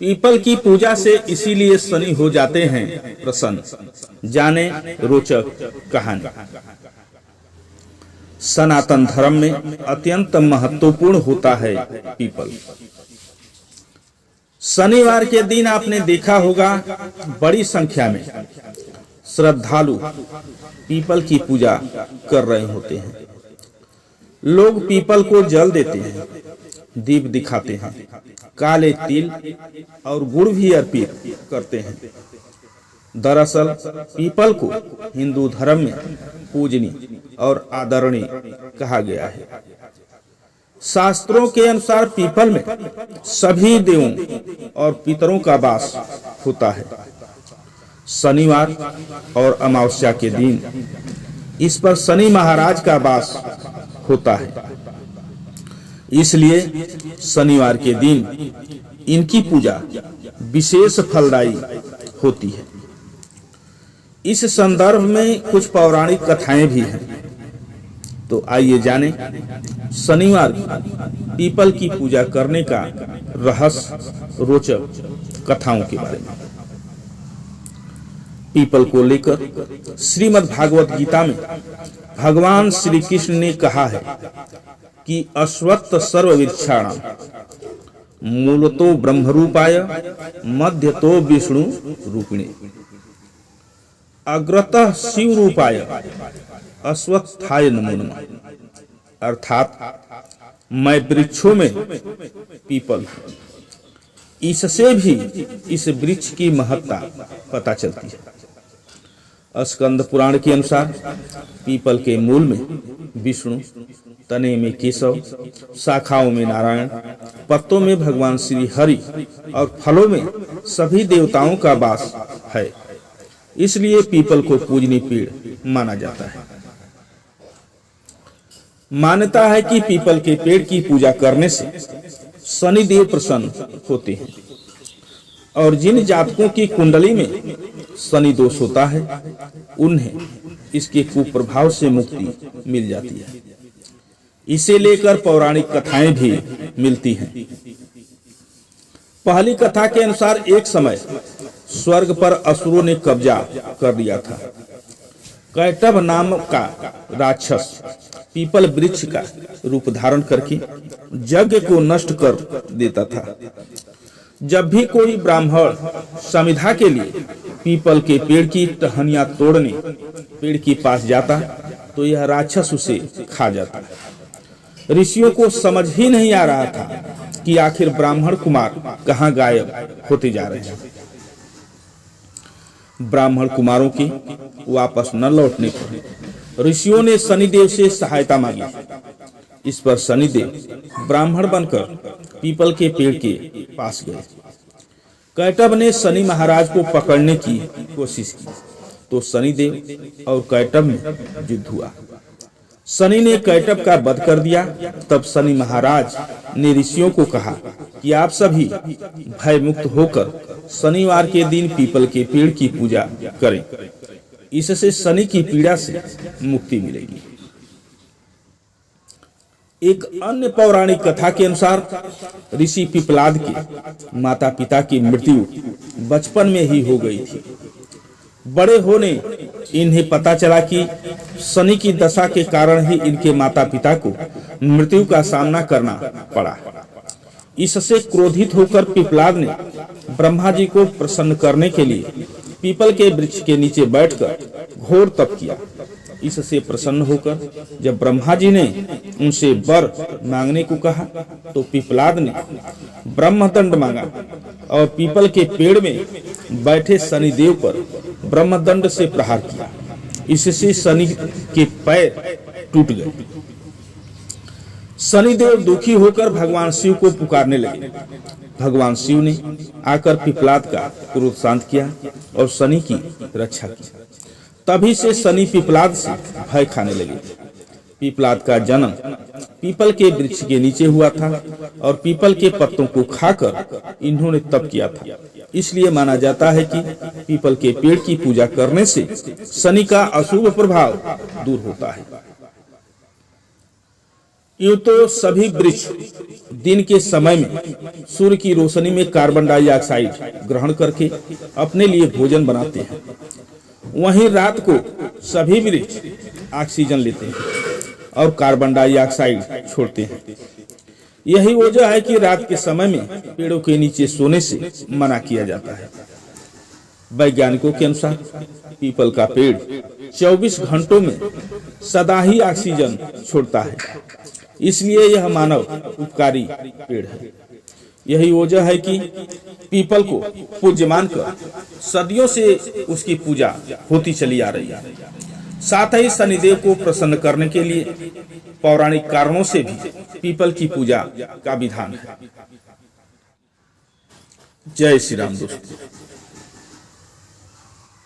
People की पूजा से इसीलिए शनि हो जाते हैं प्रसन्न। जाने रोचक कहानी। सनातन धर्म में अत्यंत महत्वपूर्ण होता है पीपल। शनिवार के दिन आपने देखा होगा बड़ी संख्या में श्रद्धालु पीपल की पूजा कर रहे होते हैं। लोग पीपल को जल देते हैं, दीप दिखाते हैं, काले तिल और गुड़ भी अर्पित करते हैं। दरअसल पीपल को हिंदू धर्म में पूजनीय और आदरणीय कहा गया है। शास्त्रों के अनुसार पीपल में सभी देवों और पितरों का वास होता है। शनिवार और अमावस्या के दिन इस पर शनि महाराज का वास होता है। इसलिए शनिवार के दिन इनकी पूजा विशेष फलदायी होती है। इस संदर्भ में कुछ पौराणिक कथाएं भी हैं। तो आइए जानें शनिवार पीपल की पूजा करने का रहस्य, रोचक कथाओं के बारे में। पीपल को लेकर श्रीमद् भागवत गीता में भगवान श्री कृष्ण ने कहा है कि अश्वत्थ सर्ववृक्षाणां मूलतो ब्रह्मरूपाय मध्यतो विष्णु रूपिणे अग्रतः शिव रूपाय अश्वत्थाय नमो नमः। अर्थात मैं वृक्षों में पीपल हूं। इससे भी इस वृक्ष की महत्ता पता चलती है। स्कंद पुराण के अनुसार पीपल के मूल में विष्णु, तने में केशव, शाखाओं में नारायण, पत्तों में भगवान श्री हरि और फलों में सभी देवताओं का वास है। इसलिए पीपल को पूजनीय पेड़ माना जाता है। मान्यता है कि पीपल के पेड़ की पूजा करने से शनिदेव प्रसन्न होते हैं और जिन जातकों की कुंडली में शनि दोष होता है उन्हें इसके कुप्रभाव से मुक्ति मिल जाती है। इसे लेकर पौराणिक कथाएं भी मिलती हैं। पहली कथा के अनुसार एक समय स्वर्ग पर असुरों ने कब्जा कर लिया था। कैटभ नाम का राक्षस पीपल वृक्ष का रूप धारण करके यज्ञ को नष्ट कर देता था। जब भी कोई ब्राह्मण समिधा के लिए पीपल के पेड़ की टहनियां तोड़ने पेड़ के पास जाता तो यह राक्षस उसे खा जाता। ऋषियों को समझ ही नहीं आ रहा था कि आखिर ब्राह्मण कुमार कहाँ गायब होते जा रहे हैं। ब्राह्मण कुमारों के वापस न लौटने पर ऋषियों ने शनिदेव से सहायता मांगी। इस पर शनिदेव ब्राह्मण बनकर पीपल के पेड़ के पास गए। कैटभ ने शनि महाराज को पकड़ने की कोशिश की तो शनिदेव और कैटभ में युद्ध हुआ। शनि ने कैटभ का वध कर दिया। तब शनि महाराज ने ऋषियों को कहा कि आप सभी भय मुक्त होकर शनिवार के दिन पीपल के पेड़ की पूजा करें। इससे शनि की पीड़ा से मुक्ति मिलेगी। एक अन्य पौराणिक कथा के अनुसार ऋषि पिपलाद के माता पिता की मृत्यु बचपन में ही हो गई थी। बड़े होने इन्हें पता चला कि शनि की दशा के कारण ही इनके माता पिता को मृत्यु का सामना करना पड़ा। इससे क्रोधित होकर पिपलाद ने ब्रह्मा जी को प्रसन्न करने के लिए पीपल के वृक्ष के नीचे बैठकर घोर तप किया। इससे प्रसन्न होकर जब ब्रह्मा जी ने उनसे वर मांगने को कहा तो पिपलाद ने ब्रह्मदंड मांगा और पीपल के पेड़ में बैठे शनिदेव पर ब्रह्मदंड से प्रहार किया। इससे शनि के पैर टूट गए। शनिदेव दुखी होकर भगवान शिव को पुकारने लगे। भगवान शिव ने आकर पिपलाद का क्रोध शांत किया और शनि की रक्षा की। तभी से शनि पिपलाद से भय खाने लगे। पिपलाद का जन्म पीपल के वृक्ष के नीचे हुआ था और पीपल के पत्तों को खाकर इन्होंने तप किया था। इसलिए माना जाता है कि पीपल के पेड़ की पूजा करने से शनि का अशुभ प्रभाव दूर होता है। यूं तो सभी वृक्ष दिन के समय में सूर्य की रोशनी में कार्बन डाइऑक्साइड ग्रहण करके अपने लिए भोजन बनाते हैं, वहीं रात को सभी वृक्ष ऑक्सीजन लेते हैं और कार्बन डाइऑक्साइड छोड़ते हैं। यही वजह है कि रात के समय में पेड़ों के नीचे सोने से मना किया जाता है। वैज्ञानिकों के अनुसार पीपल का पेड़ 24 घंटों में सदा ही ऑक्सीजन छोड़ता है, इसलिए यह मानव उपकारी पेड़ है। यही वजह है कि पीपल को पूज्य मानकर सदियों से उसकी पूजा होती चली आ रही है। साथ ही शनिदेव को प्रसन्न करने के लिए पौराणिक कारणों से भी पीपल की पूजा का विधान है। जय श्री राम दोस्तों।